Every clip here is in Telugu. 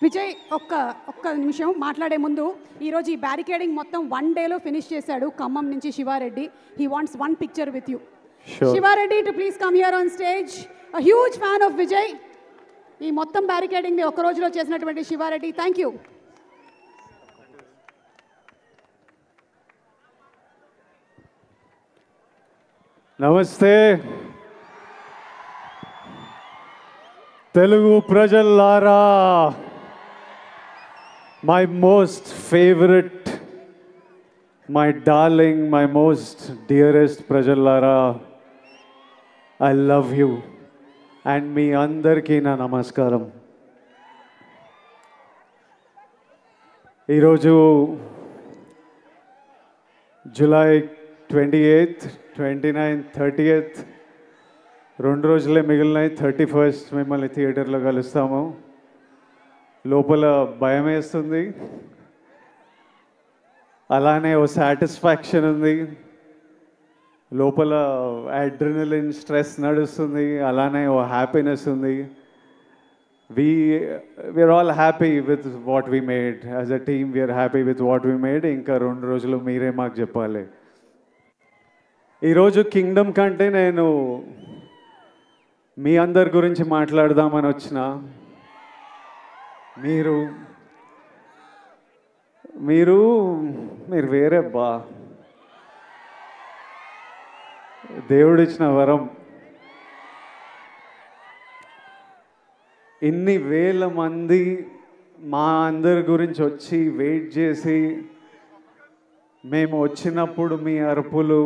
విజయ్ ఒక్క నిమిషం మాట్లాడే ముందు ఈరోజు ఈ బ్యారికేడింగ్ మొత్తం 1 డేలో ఫినిష్ చేశాడు ఖమ్మం నుంచి Shivareddy. He wants 1 picture with you. Shivareddy to please come here on stage. A huge fan of Vijay. ఈ మొత్తం బ్యారికేడింగ్ ఒక్క రోజులో చేసినటువంటి శివారెడ్డి, థ్యాంక్ యూ. నమస్తే Telugu ప్రజల్లారా, my most favorite, my darling, my most dearest ప్రజల్లారా, I love you and మీ అందరికీ నా నమస్కారం. ఈరోజు జూలై 28th, 29th, 30th 2 రోజులే మిగిలినాయి. 31st మిమ్మల్ని థియేటర్లో కలుస్తాము. లోపల భయం వేస్తుంది, అలానే ఓ సాటిస్ఫాక్షన్ ఉంది. లోపల అడ్రినలిన్ స్ట్రెస్ నడుస్తుంది, అలానే ఓ హ్యాపీనెస్ ఉంది. We are all happy with what we made. As a team we are happy with what we made. ఇంకా 2 రోజులు మీరే మాకు చెప్పాలి. ఈరోజు కింగ్డమ్ కంటే నేను మీ అందరి గురించి మాట్లాడదామని వచ్చిన. మీరు మీరు మీరు వేరే బా, దేవుడిచ్చిన వరం. ఇన్ని వేల మంది మా అందరి గురించి వచ్చి వెయిట్ చేసి, మేము వచ్చినప్పుడు మీ అరుపులు,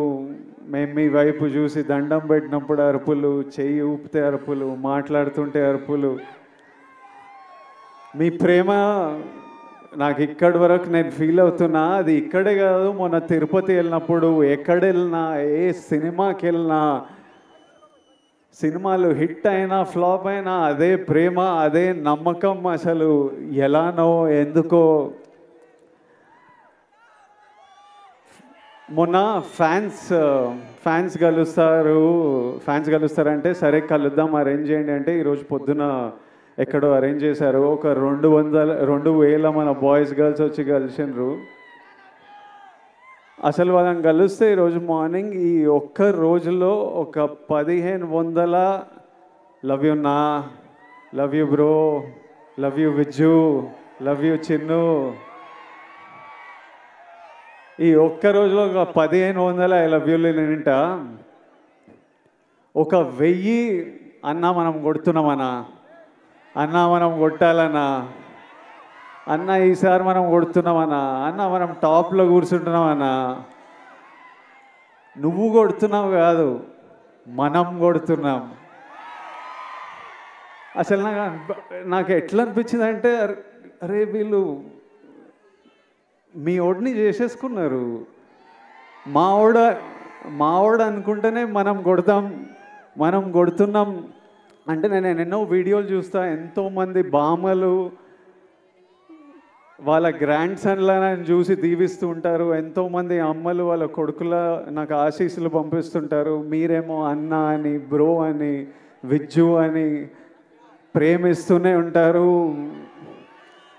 మేము మీ వైపు చూసి దండం పెట్టినప్పుడు అరుపులు, చెయ్యి ఊపితే అరుపులు, మాట్లాడుతుంటే అరుపులు, మీ ప్రేమ నాకు ఇక్కడి వరకు నేను ఫీల్ అవుతున్నా. అది ఇక్కడే కాదు, మొన్న తిరుపతి వెళ్ళినప్పుడు, ఎక్కడ వెళ్ళినా, ఏ సినిమాకి వెళ్ళినా, సినిమాలు హిట్ అయినా ఫ్లాప్ అయినా అదే ప్రేమ, అదే నమ్మకం. అసలు ఎలానో ఎందుకో. మొన్న ఫ్యాన్స్ కలుస్తారంటే సరే కలుద్దాం, అరేంజ్ చేయండి అంటే ఈరోజు పొద్దున ఎక్కడో అరేంజ్ చేశారు. ఒక 2,000 మన బాయ్స్ గర్ల్స్ వచ్చి కలిసినారు. అసలు వాళ్ళని కలిస్తే ఈరోజు మార్నింగ్ ఈ ఒక్క రోజులో ఒక 1,500 లవ్ యూ నా, love you bro, love you Vijju, love you Chinnu, ఈ ఒక్క రోజులో ఒక 1,500 ఐ లవ్ యూలు నింట. ఒక 1000 అన్నా మనం కొడుతున్నామన్నా, అన్నా మనం కొట్టాలన్నా, అన్న ఈసారి మనం కొడుతున్నామన్నా, అన్న మనం టాప్లో కూర్చుంటున్నామన్నా. నువ్వు కొడుతున్నావు కాదు, మనం కొడుతున్నాం. అసలు నాకు ఎట్లా అనిపించింది అంటే, అరే వీళ్ళు మీ ఓడిని చేసేసుకున్నారు. మావాడు అనుకుంటేనే మనం కొడుతున్నాం అంటే. నేను ఎన్నో వీడియోలు చూస్తా, ఎంతోమంది బామ్మలు వాళ్ళ గ్రాండ్ సన్లను చూసి దీవిస్తూ ఉంటారు. ఎంతోమంది అమ్మలు వాళ్ళ కొడుకుల నాకు ఆశీస్సులు పంపిస్తుంటారు. మీరేమో అన్న అని, బ్రో అని, విజ్జు అని ప్రేమిస్తూనే ఉంటారు.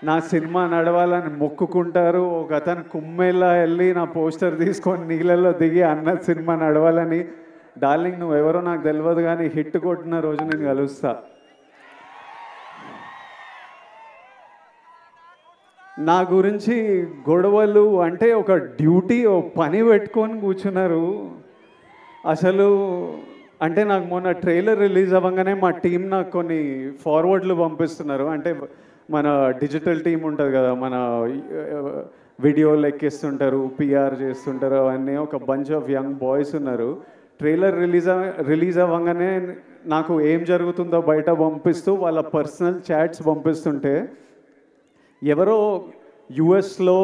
నా సినిమా నడవాలని మొక్కుకుంటారు. ఒక అతను కుమ్మేలా వెళ్ళి నా పోస్టర్ తీసుకొని నీళ్ళల్లో దిగి అన్న సినిమా నడవాలని. డార్లింగ్ నువ్వు ఎవరో నాకు తెలియదు, కానీ హిట్ కొట్టిన రోజు నేను కలుస్తా. నా గురించి గొడవలు అంటే ఒక డ్యూటీ, ఓ పని పెట్టుకొని కూర్చున్నారు. అసలు అంటే నాకు మొన్న ట్రైలర్ రిలీజ్ అవ్వగానే మా టీం నాకు కొన్ని ఫార్వర్డ్లు పంపిస్తున్నారు. అంటే మన డిజిటల్ టీం ఉంటుంది కదా, మన వీడియోలు ఎక్కిస్తుంటారు, పిఆర్ చేస్తుంటారు, అవన్నీ ఒక బంచ్ ఆఫ్ యంగ్ బాయ్స్ ఉన్నారు. ట్రైలర్ రిలీజ్ అవ్వగానే నాకు ఏం జరుగుతుందో బయట పంపిస్తూ వాళ్ళ పర్సనల్ చాట్స్ పంపిస్తుంటే, ఎవరో యుఎస్లో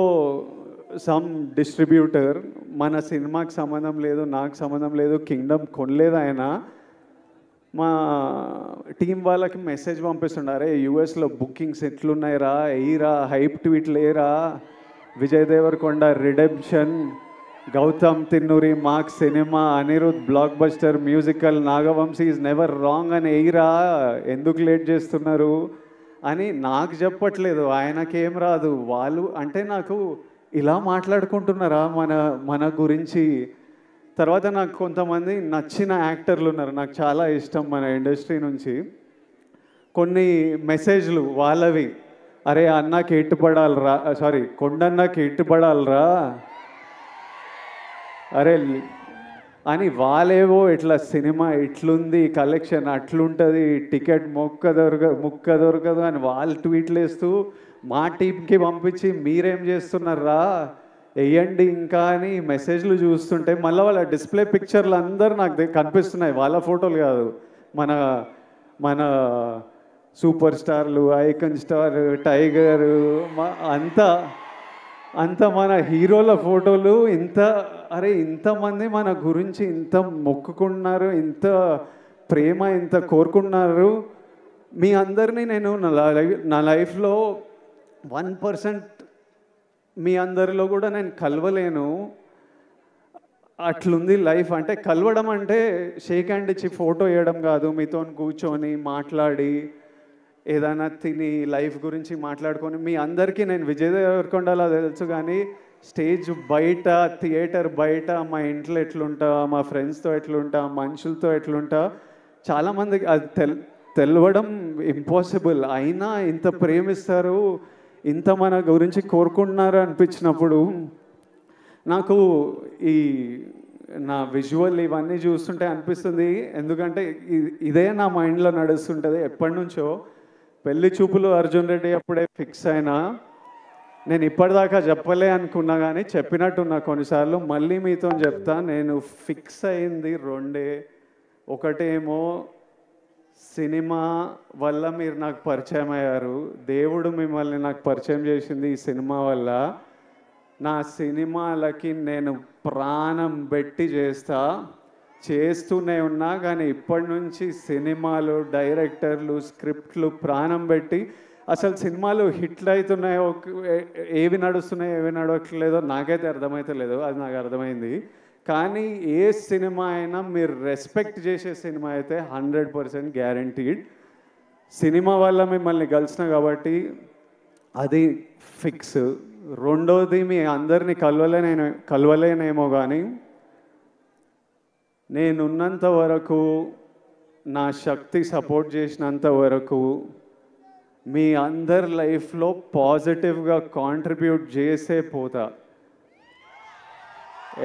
సమ్ డిస్ట్రిబ్యూటర్ మన సినిమాకి సంబంధం లేదు, నాకు సంబంధం లేదు, కింగ్డమ్ కొనలేదు ఆయన, మా టీం వాళ్ళకి మెసేజ్ పంపిస్తుండారే, యుఎస్లో బుకింగ్స్ ఎట్లున్నాయిరా, ఎయిరా, హైప్ ట్వీట్లు ఏరా, విజయ్ దేవరకొండ రిడెంప్షన్, గౌతమ్ తిన్నూరి మార్క్ సినిమా, Anirudh blockbuster musical, Nagavamsi is never wrong అని ఎయిరా, ఎందుకు లేట్ చేస్తున్నారు అని నాకు చెప్పట్లేదు, ఆయనకేం రాదు. వాళ్ళు అంటే నాకు ఇలా మాట్లాడుకుంటున్నారా మన గురించి. తర్వాత నాకు కొంతమంది నచ్చిన యాక్టర్లు ఉన్నారు, నాకు చాలా ఇష్టం మన ఇండస్ట్రీ నుంచి. కొన్ని మెసేజ్లు వాళ్ళవి, అరే అన్నకి ఎట్టుపడాలరా, సారీ కొండన్నకి ఎట్టుపడాలరా అరే అని, వాళ్ళేవో ఇట్లా సినిమా ఇట్లుంది, కలెక్షన్ అట్లుంటుంది, టికెట్ ముక్క దొరకదు అని వాళ్ళు ట్వీట్లు వేస్తూ మా టీంకి పంపించి మీరేం చేస్తున్నారా వేయండి ఇంకా అని మెసేజ్లు చూస్తుంటే, మళ్ళీ వాళ్ళ డిస్ప్లే పిక్చర్లు అందరూ నాకు కనిపిస్తున్నాయి, వాళ్ళ ఫోటోలు కాదు, మన మన సూపర్ స్టార్లు, ఐకన్ స్టార్, టైగర్, అంత మన హీరోల ఫోటోలు. అరే ఇంతమంది మన గురించి ఇంత మొక్కుకున్నారు, ఇంత ప్రేమ ఇంత కోరుకున్నారు. మీ అందరినీ నేను నా లైఫ్లో 1% మీ అందరిలో కూడా నేను కలవలేను. అట్లుంది లైఫ్. అంటే కలవడం అంటే షేక్ హ్యాండ్ ఇచ్చి ఫోటో వేయడం కాదు, మీతో కూర్చొని మాట్లాడి ఏదైనా తిని లైఫ్ గురించి మాట్లాడుకొని. మీ అందరికీ నేను విజయ్ దేవరకొండలా తెలుసు, కానీ స్టేజ్ బయట, థియేటర్ బయట, మా ఇంట్లో ఎట్లుంటా, మా ఫ్రెండ్స్తో ఎట్లుంటా, మనుషులతో ఎట్లుంటా, చాలామందికి అది తెలవడం ఇంపాసిబుల్. అయినా ఇంత ప్రేమిస్తారు, ఇంత మన గురించి కోరుకుంటున్నారు అనిపించినప్పుడు నాకు ఈ నా విజువల్ ఇవన్నీ చూస్తుంటే అనిపిస్తుంది. ఎందుకంటే ఇదే నా మైండ్లో నడుస్తుంటుంది ఎప్పటి నుంచో. పెళ్లి చూపులు అర్జున్ రెడ్డి అప్పుడే ఫిక్స్ అయినా, నేను ఇప్పటిదాకా చెప్పలే అనుకున్నా కానీ చెప్పినట్టున్నా కొన్నిసార్లు. మళ్ళీ మీతో చెప్తా, నేను ఫిక్స్ అయింది రెండే. ఒకటేమో సినిమా వల్ల మీరు నాకు పరిచయం అయ్యారు, దేవుడు మిమ్మల్ని నాకు పరిచయం చేసింది ఈ సినిమా వల్ల. నా సినిమాలకి నేను ప్రాణం పెట్టి చేస్తూనే ఉన్నా, కానీ ఇప్పటి నుంచి సినిమాలు, డైరెక్టర్లు, స్క్రిప్ట్లు ప్రాణం పెట్టి, అసలు సినిమాలు హిట్లు అవుతున్నాయో, ఏవి నడుస్తున్నాయో ఏవి నడవట్లేదో నాకైతే అర్థమవుతలేదు, అది నాకు అర్థమైంది. కానీ ఏ సినిమా అయినా మీరు రెస్పెక్ట్ చేసే సినిమా అయితే 100% గ్యారంటీడ్. సినిమా వల్ల మిమ్మల్ని కలిసిన కాబట్టి అది ఫిక్స్. రెండోది, మీ అందరినీ కలవలేనేమో కానీ నేనున్నంత వరకు, నా శక్తి సపోర్ట్ చేసినంత వరకు మీ అందరి లైఫ్లో పాజిటివ్గా కాంట్రిబ్యూట్ చేసే పోతా.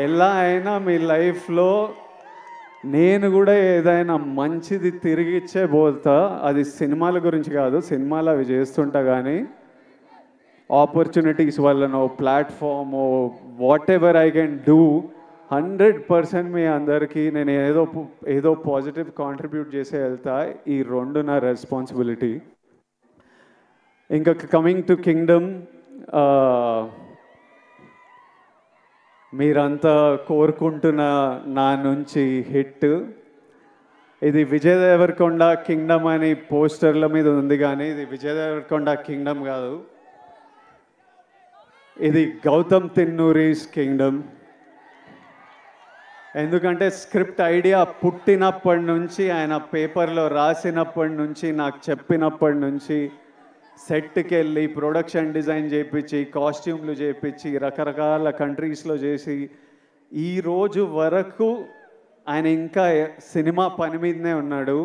ఎలా అయినా మీ లైఫ్లో నేను కూడా ఏదైనా మంచిది తిరిగి ఇచ్చే పోతా. అది సినిమాల గురించి కాదు, సినిమాలు అవి చేస్తుంటా, కానీ ఆపర్చునిటీస్ వల్లనో, ప్లాట్ఫామో, whatever I can do, 100% మీ అందరికీ నేను ఏదో పాజిటివ్ కాంట్రిబ్యూట్ చేసే వెళ్తా. ఈ రెండు నా రెస్పాన్సిబిలిటీ. ఇంకా కమింగ్ టు కింగ్డమ్, మీరంతా కోరుకుంటున్న నా నుంచి హిట్. ఇది విజయ్ దేవరకొండ కింగ్డమ్ అని పోస్టర్ల మీద ఉంది, కానీ ఇది విజయ్ దేవరకొండ కింగ్డమ్ కాదు, ఇది గౌతమ్ తిన్నూరీస్ కింగ్డమ్. ఎందుకంటే స్క్రిప్ట్ ఐడియా పుట్టినప్పటి నుంచి, ఆయన పేపర్లో రాసినప్పటి నుంచి, నాకు చెప్పినప్పటి నుంచి, సెట్కి వెళ్ళి ప్రొడక్షన్ డిజైన్ చేయించి, కాస్ట్యూమ్లు చేయించి, రకరకాల కంట్రీస్లో చేసి, ఈరోజు వరకు ఆయన ఇంకా సినిమా పని మీదనే ఉన్నాడు.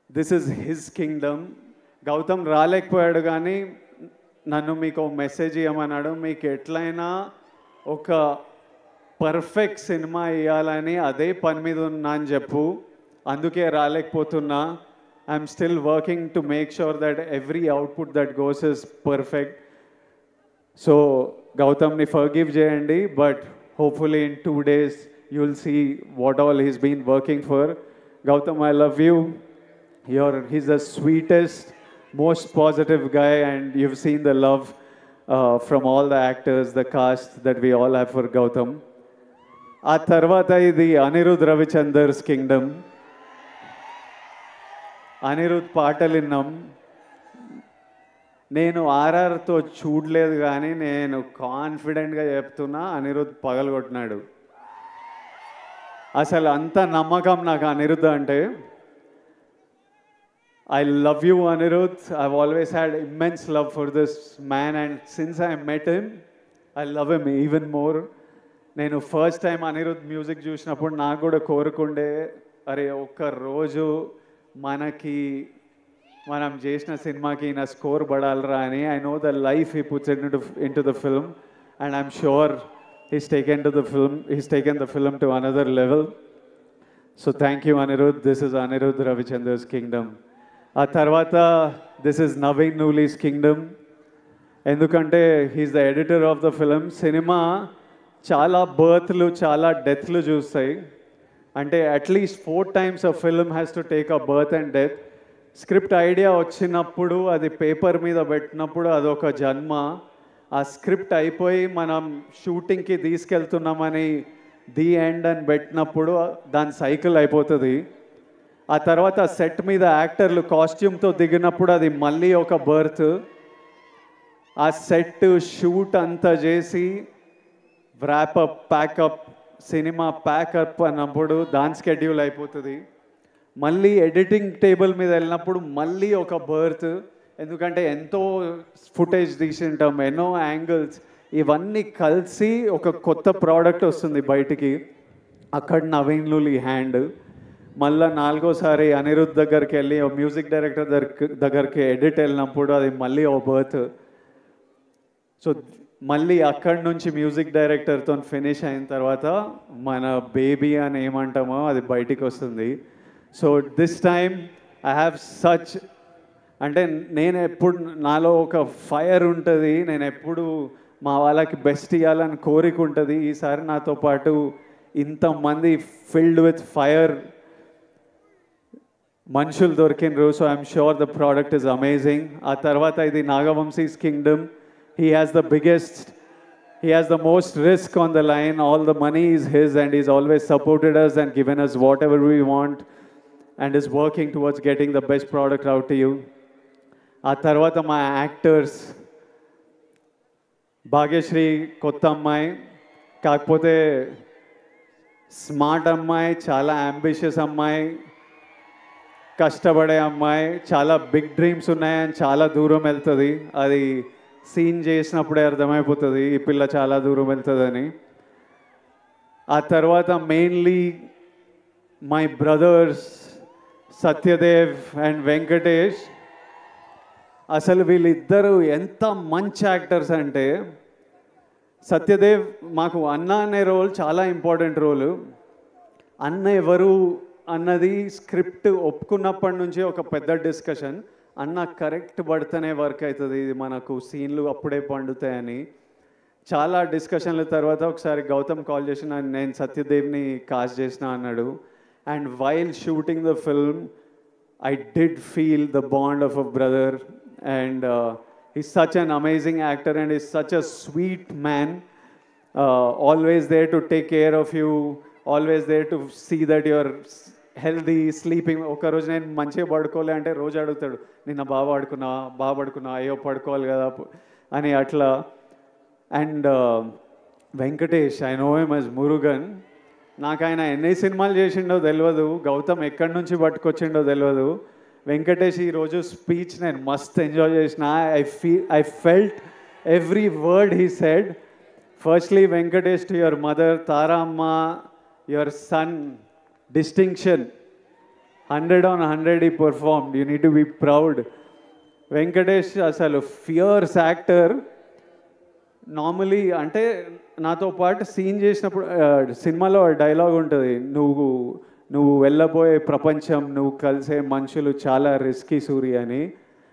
This is his kingdom. Gautam రాలేకపోయాడు, కానీ నన్ను మీకు మెసేజ్ ఇవ్వమన్నాడు, మీకు ఎట్లయినా ఒక పర్ఫెక్ట్ సినిమా ఇవ్వాలని అదే పని మీద ఉన్నా అని చెప్పు, అందుకే రాలేకపోతున్నా. I'm still working to make sure that every output that goes is perfect. So Gautamni forgive jayandi, but hopefully in 2 days you'll see what all he's been working for. Gautam, I love you. He's the sweetest, most positive guy, and you've seen the love from all the actors, the cast that we all have for Gautam. ఆ తర్వాత ఇది అనిరుద్ రవిచందర్స్ కింగ్డమ్. అనిరుద్ పాటలు విన్నాం. నేను ఆర్ఆర్తో చూడలేదు, కానీ నేను కాన్ఫిడెంట్గా చెప్తున్నా, అనిరుద్ పగలగొట్టినాడు. అసలు అంత నమ్మకం నాకు అనిరుద్ అంటే. I love you, Anirudh. I've always had immense love for this man, and since I met him, I love him even more. నేను ఫస్ట్ టైం అనిరుద్ మ్యూజిక్ చూసినప్పుడు నాకు కూడా కోరుకుండే, అరే ఒక్క రోజు మనకి మనం చేసిన సినిమాకి నా స్కోర్ పడాలరా అని. I know the life he puts in to the film, and I'm sure he's taken the film to another level. So thank you, Anirudh. This is Anirudh Ravichandra's Kingdom. ఆ తర్వాత this is Naveen Nuli's Kingdom. ఎందుకంటే he's the editor of the film. Cinema చాలా బర్త్లు చాలా డెత్లు చూస్తాయి. అంటే at least 4 times a film has to take a birth and death. Script idea వచ్చినప్పుడు అది పేపర్ మీద పెట్టినప్పుడు అదొక జన్మ. ఆ స్క్రిప్ట్ అయిపోయి మనం షూటింగ్కి తీసుకెళ్తున్నామని ది ఎండ్ అని పెట్టినప్పుడు దాని సైకిల్ అయిపోతుంది. ఆ తర్వాత సెట్ మీద యాక్టర్లు కాస్ట్యూమ్తో దిగినప్పుడు అది మళ్ళీ ఒక బర్త్. ఆ సెట్ షూట్ అంతా చేసి వ్రాపప్ ప్యాకప్ సినిమా ప్యాకప్ అన్నప్పుడు దాని స్కెడ్యూల్ అయిపోతుంది. మళ్ళీ ఎడిటింగ్ టేబుల్ మీద వెళ్ళినప్పుడు మళ్ళీ ఒక బర్త్. ఎందుకంటే ఎంతో ఫుటేజ్ తీసింటాం, ఎన్నో యాంగిల్స్, ఇవన్నీ కలిసి ఒక కొత్త ప్రోడక్ట్ వస్తుంది బయటికి. అక్కడ నవీన్ నులి హ్యాండ్. మళ్ళీ 4వసారి అనిరుద్ దగ్గరికి వెళ్ళి మ్యూజిక్ డైరెక్టర్ దగ్గరికి ఎడిట్ వెళ్ళినప్పుడు అది మళ్ళీ ఓ బర్త్. సో మళ్ళీ అక్కడి నుంచి మ్యూజిక్ డైరెక్టర్తో ఫినిష్ అయిన తర్వాత మన బేబీ అని ఏమంటామో అది బయటికి వస్తుంది. So this time I have such, అంటే నేను ఎప్పుడు నాలో ఒక ఫైర్ ఉంటుంది, నేను ఎప్పుడు మా వాళ్ళకి బెస్ట్ ఇవ్వాలని కోరిక ఉంటుంది. ఈసారి నాతో పాటు ఇంతమంది ఫిల్డ్ విత్ ఫైర్ మనుషులు దొరికినరు. So I'm sure the product is amazing. ఆ తర్వాత ఇది Nagavamsi's kingdom. He has the most risk on the line. All the money is his, and he's always supported us and given us whatever we want, and is working towards getting the best product out to you. ఆ తర్వాత మా యాక్టర్స్, భాగ్యశ్రీ కొత్త అమ్మాయి, కాకపోతే స్మార్ట్ అమ్మాయి, చాలా అంబిషియస్ అమ్మాయి, కష్టపడే అమ్మాయి, చాలా బిగ్ డ్రీమ్స్ ఉన్నాయని చాలా దూరం వెళ్తుంది. అది సీన్ చేసినప్పుడే అర్థమైపోతుంది ఈ పిల్ల చాలా దూరం వెళ్తుందని. ఆ తర్వాత mainly my brothers Satyadev and Venkatesh. అసలు వీళ్ళిద్దరూ ఎంత మంచి యాక్టర్స్ అంటే, సత్యదేవ్ మాకు అన్న అనే రోల్ చాలా ఇంపార్టెంట్ రోలు. అన్న ఎవరు అన్నది స్క్రిప్ట్ ఒప్పుకున్నప్పటి నుంచి ఒక పెద్ద డిస్కషన్. అన్న కరెక్ట్ పడితేనే వర్క్ అవుతుంది, ఇది మనకు సీన్లు అప్పుడే పండుతాయని చాలా డిస్కషన్ల తర్వాత ఒకసారి గౌతమ్ కాల్ చేసి నేను సత్యదేవ్ని కాస్ట్ చేసిన అన్నాడు. And while shooting the film I did feel the bond of a brother. And he's such an amazing actor, and he's such a sweet man, always there to take care of you, always there to see that you're healthy, sleeping. ఒక రోజు నేను మంచిగా పడుకోలే అంటే రోజు అడుగుతాడు, నిన్న బాగా పడుకున్నా అయ్యో పడుకోవాలి కదా అని అట్లా. And Venkatesh, I know him as Murugan. నాకు ఆయన ఎన్ని సినిమాలు చేసిండో తెలియదు, గౌతమ్ ఎక్కడి నుంచి పట్టుకొచ్చిండో తెలియదు. వెంకటేష్ ఈరోజు స్పీచ్ నేను మస్త్ ఎంజాయ్ చేసిన. I felt every word he said. Firstly Venkatesh, to your mother Tara అమ్మ, your son distinction, 100 on 100 he performed. You need to be proud. Venkatesh అసలు ఫియర్స్ యాక్టర్. నార్మలీ అంటే నాతో పాటు సీన్ చేసినప్పుడు సినిమాలో డైలాగ్ ఉంటుంది, నువ్వు వెళ్ళబోయే ప్రపంచం, నువ్వు కలిసే మనుషులు చాలా రిస్కీ సూరి అని.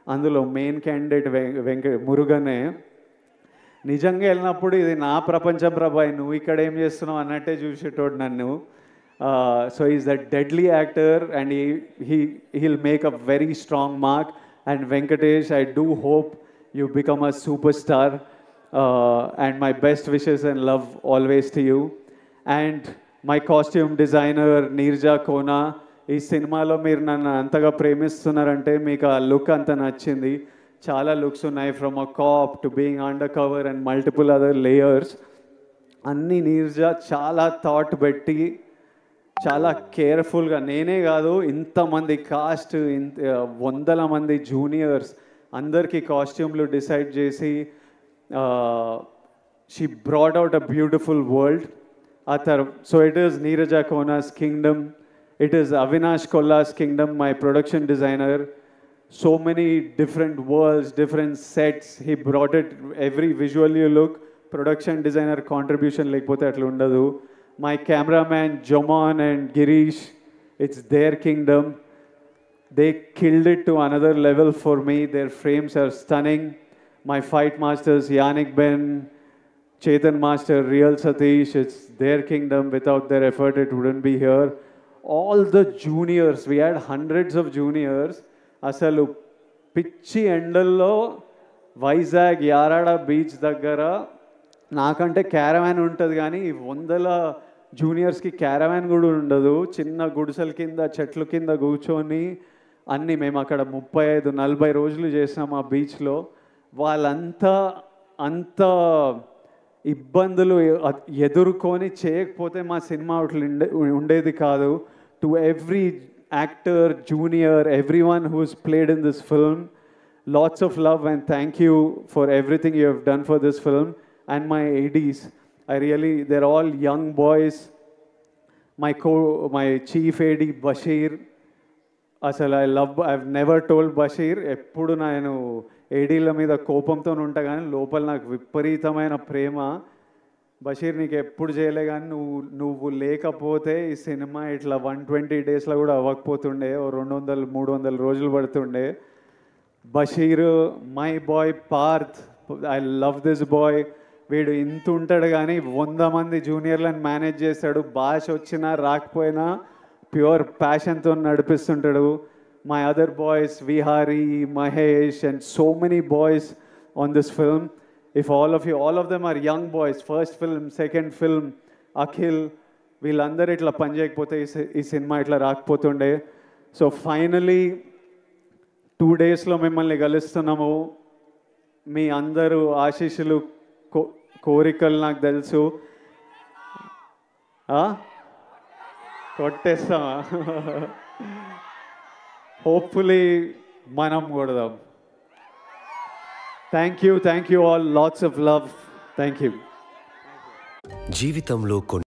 అందులో మెయిన్ క్యాండిడేట్ మురుగనే. నిజంగా వెళ్ళినప్పుడు ఇది నా ప్రపంచం ప్రభాయ్, నువ్వు ఇక్కడ ఏం చేస్తున్నావు అన్నట్టే చూసేటోడు నన్ను. So he's a deadly actor, and he'll make a very strong mark. And Venkatesh, I do hope you become a superstar, and my best wishes and love always to you. And my costume designer Neerja Kona, ఈ సినిమాలో మీరు నన్ను అంతగా ప్రేమిస్తున్నారంటే మీకు ఆ లుక్ అంత నచ్చింది. చాలా లుక్స్ ఉన్నాయి, from a cap to being under cover and multiple other layers. అన్నీ నీర్జా చాలా థాట్ పెట్టి చాలా కేర్ఫుల్గా, నేనే కాదు ఇంతమంది కాస్ట్, వందల మంది జూనియర్స్ అందరికీ కాస్ట్యూమ్లు డిసైడ్ చేసి she brought out a beautiful world. So it is Neeraja Kona's kingdom, it is Avinash Kolla's kingdom, my production designer. So many different worlds, different sets. He brought it, every visual you look, production designer contribution lekapothe atla undadu. My cameraman Jomon and Girish, it's their kingdom. They killed it to another level for me. Their frames are stunning. My fight masters Yannick Ben, Chetan Master, Real Satish, it's their kingdom. Without their effort it wouldn't be here. All the juniors, we had hundreds of juniors. అసలు పిచ్చి ఎండల్లో వైజాగ్ యారాడ బీచ్ దగ్గర నాకంటే క్యారవాన్ ఉంటుంది కానీ వందల జూనియర్స్కి క్యారవాన్ కూడా ఉండదు. చిన్న గుడిసెల కింద చెట్ల కింద కూర్చొని అన్నీ మేము అక్కడ 35-40 రోజులు చేసినాం ఆ బీచ్లో. వాళ్ళంతా అంత ఇబ్బందులు ఎదుర్కొని చేయకపోతే మా సినిమా ఉండేది కాదు. To every actor, junior, everyone who's played in this film, lots of love and thank you for everything you have done for this film. And my ADs, I really, they're all young boys. My chief AD Bashir, అసలు I've never told Bashir, ఎప్పుడు నేను ఏడీల మీద కోపంతో ఉంటా కానీ లోపల నాకు విపరీతమైన ప్రేమ. బషీర్ నీకు ఎప్పుడు చేయలే కానీ నువ్వు లేకపోతే ఈ సినిమా ఇట్లా 120 డేస్లో కూడా అవ్వకపోతుండే, 200-300 రోజులు పడుతుండే. Basheer, my boy Parth, I love this boy. వీడు ఇంత ఉంటాడు కానీ 100 మంది జూనియర్లను మేనేజ్ చేస్తాడు. భాష వచ్చినా రాకపోయినా pure ప్యాషన్తో నడిపిస్తుంటాడు. My other boys, Vihari, Mahesh, and so many boys on this film. If all of them are young boys, first film, second film, Akhil, వీళ్ళందరూ ఇట్లా పని చేయకపోతే ఈ సినిమా ఇట్లా రాకపోతుండే. సో ఫైనలీ 2 డేస్లో మిమ్మల్ని కలుస్తున్నాము. మీ అందరూ ఆశీస్సులు, కోరికలు నాకు తెలుసు. కొట్టేస్తామా? హోప్ఫుల్లీ మనం కొడదాం. Thank you all, LADS of love. Thank you. జీవితంలో